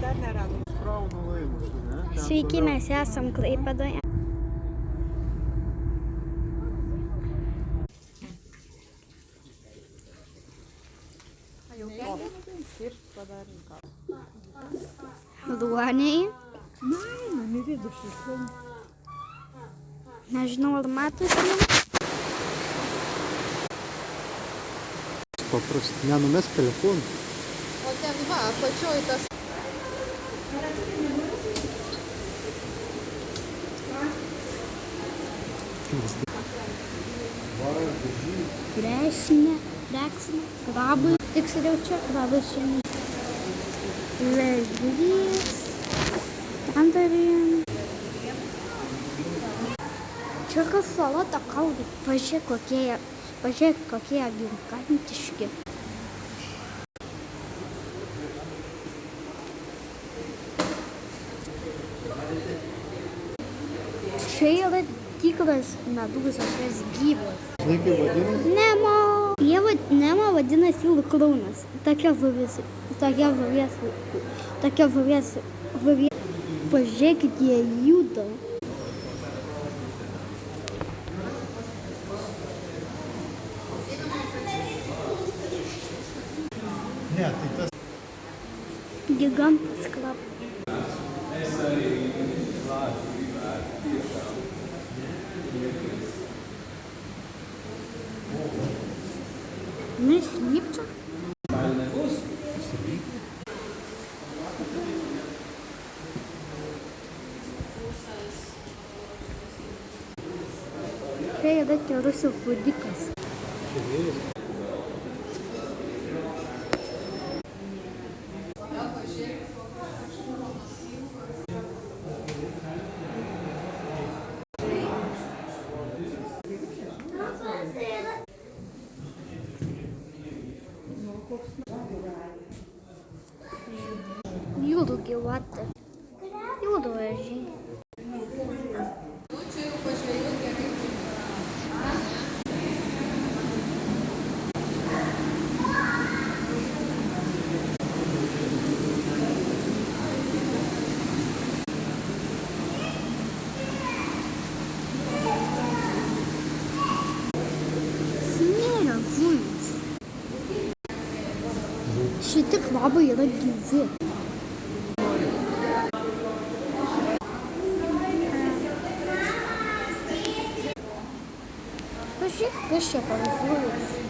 dar neradom. Spraunu laimus, ne? Sveiki, mes esam Klaipėdoje. Ruoniai. Nežinau, ar matosi. Paprastai, nenumesk telefonų. O ten va, apačioj tas. Plėšinė, krabai. Tiksliau čia krabas šiandien. Vežlys. Ten dar yra. Čia kašalota kaulė. Pažiūrėk, kokie gigantiški. Čia yra tikras medūzos, jos gyvos. Žinai, kaip vadinasi? Nemo. Nemo vadinasi jūrų klounas. Tokia žuvis. Pažiūrėkit, jie juda. Ne, tai tas. Gigantas krab. Neslypčia. Čia yra kerusio kūdikas. Jūrų gyvatė. Jūrų ežiai. Čia jau pažvėjau gerai. Smėlio žuvys. Šitie krabai yra gyvi. Pažiūrėk, kas čia per žuvys.